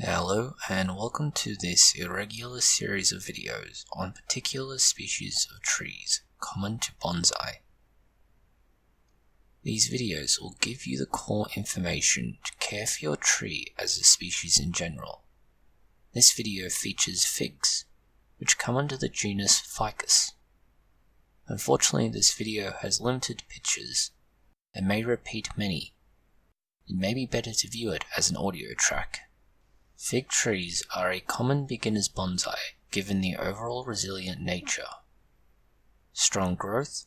Hello and welcome to this irregular series of videos on particular species of trees common to bonsai. These videos will give you the core information to care for your tree as a species in general. This video features figs, which come under the genus Ficus. Unfortunately, this video has limited pictures and may repeat many. It may be better to view it as an audio track. Fig trees are a common beginner's bonsai given the overall resilient nature. Strong growth,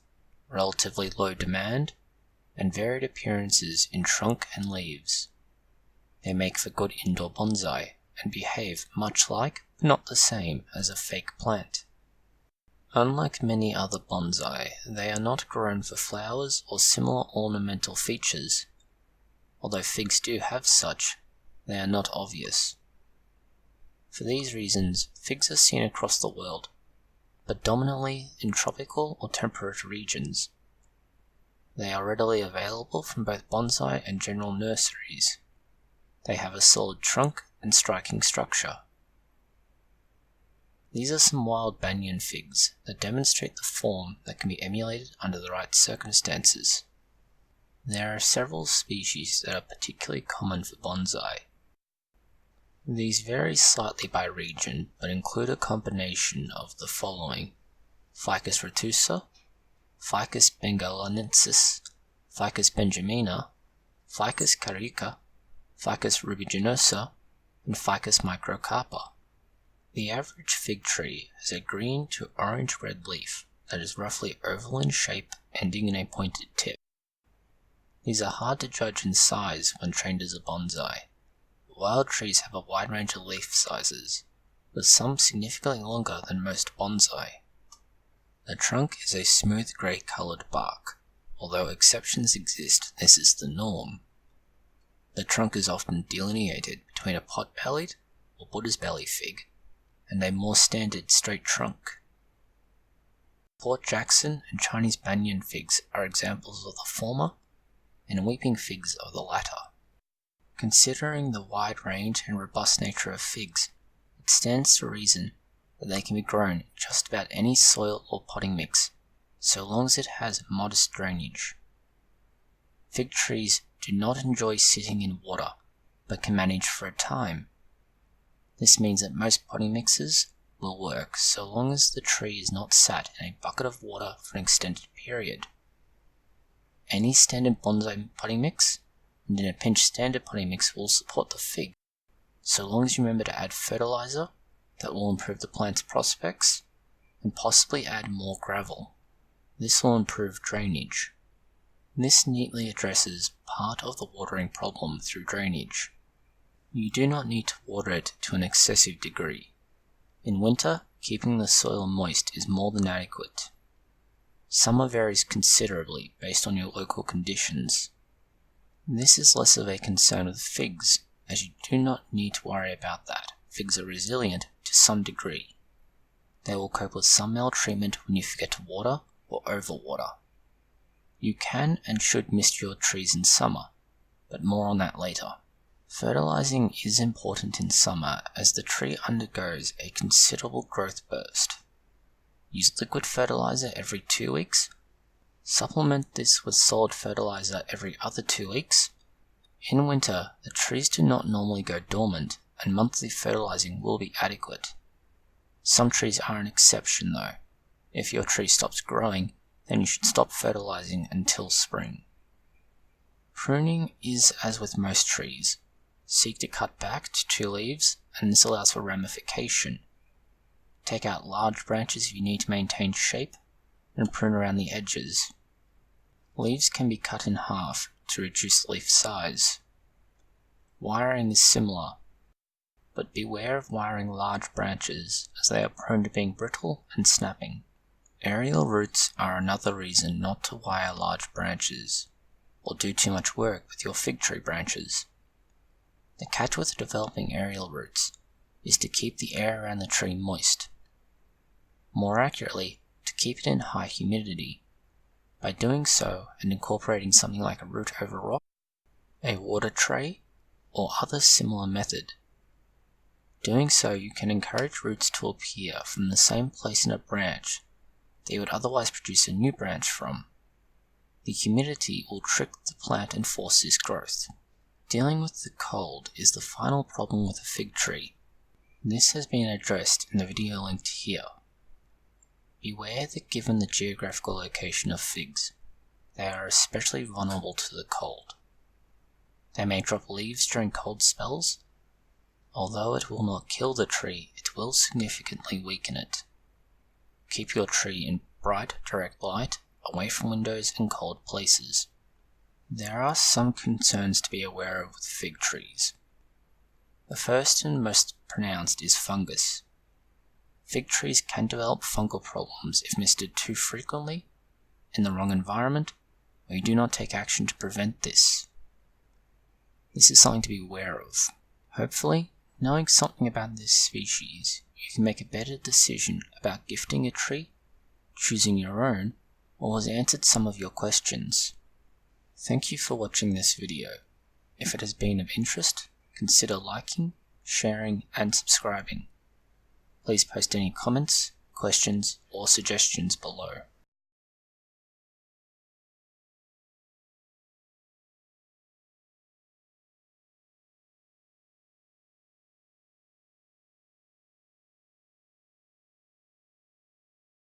relatively low demand, and varied appearances in trunk and leaves. They make for good indoor bonsai and behave much like, but not the same, as a fake plant. Unlike many other bonsai, they are not grown for flowers or similar ornamental features. Although figs do have such, they are not obvious. For these reasons, figs are seen across the world, but dominantly in tropical or temperate regions. They are readily available from both bonsai and general nurseries. They have a solid trunk and striking structure. These are some wild banyan figs that demonstrate the form that can be emulated under the right circumstances. There are several species that are particularly common for bonsai. These vary slightly by region, but include a combination of the following: Ficus retusa, Ficus bengalensis, Ficus benjamina, Ficus carica, Ficus rubiginosa, and Ficus microcarpa. The average fig tree has a green to orange-red leaf that is roughly oval in shape, ending in a pointed tip. These are hard to judge in size when trained as a bonsai. Wild trees have a wide range of leaf sizes, with some significantly longer than most bonsai. The trunk is a smooth grey coloured bark. Although exceptions exist, this is the norm. The trunk is often delineated between a pot-bellied or Buddha's belly fig and a more standard straight trunk. Port Jackson and Chinese banyan figs are examples of the former, and weeping figs of the latter. Considering the wide range and robust nature of figs, it stands to reason that they can be grown in just about any soil or potting mix, so long as it has modest drainage. Fig trees do not enjoy sitting in water, but can manage for a time. This means that most potting mixes will work so long as the tree is not sat in a bucket of water for an extended period. Any standard bonsai potting mix, and in a pinch standard potting mix, will support the fig, so long as you remember to add fertilizer that will improve the plant's prospects, and possibly add more gravel. This will improve drainage. This neatly addresses part of the watering problem through drainage. You do not need to water it to an excessive degree. In winter, keeping the soil moist is more than adequate. Summer varies considerably based on your local conditions. This is less of a concern with figs, as you do not need to worry about that. Figs are resilient to some degree. They will cope with some maltreatment when you forget to water or overwater. You can and should mist your trees in summer, but more on that later. Fertilizing is important in summer as the tree undergoes a considerable growth burst. Use liquid fertilizer every 2 weeks. Supplement this with solid fertilizer every other 2 weeks. In winter, the trees do not normally go dormant, and monthly fertilizing will be adequate. Some trees are an exception though. If your tree stops growing, then you should stop fertilizing until spring. Pruning is as with most trees. Seek to cut back to 2 leaves, and this allows for ramification. Take out large branches if you need to maintain shape, and prune around the edges. Leaves can be cut in half to reduce leaf size. Wiring is similar, but beware of wiring large branches as they are prone to being brittle and snapping. Aerial roots are another reason not to wire large branches, or do too much work with your fig tree branches. The catch with developing aerial roots is to keep the air around the tree moist. More accurately, to keep it in high humidity. By doing so and incorporating something like a root over rock, a water tray, or other similar method, Doing so, you can encourage roots to appear from the same place in a branch they would otherwise produce a new branch from. The humidity will trick the plant and force this growth. Dealing with the cold is the final problem with a fig tree. This has been addressed in the video linked here. Beware that given the geographical location of figs, they are especially vulnerable to the cold. They may drop leaves during cold spells. Although it will not kill the tree, it will significantly weaken it. Keep your tree in bright, direct light, away from windows and cold places. There are some concerns to be aware of with fig trees. The first and most pronounced is fungus. Fig trees can develop fungal problems if misted too frequently, in the wrong environment, or you do not take action to prevent this. This is something to be aware of. Hopefully, knowing something about this species, you can make a better decision about gifting a tree, choosing your own, or has answered some of your questions. Thank you for watching this video. If it has been of interest, consider liking, sharing, and subscribing. Please post any comments, questions, or suggestions below.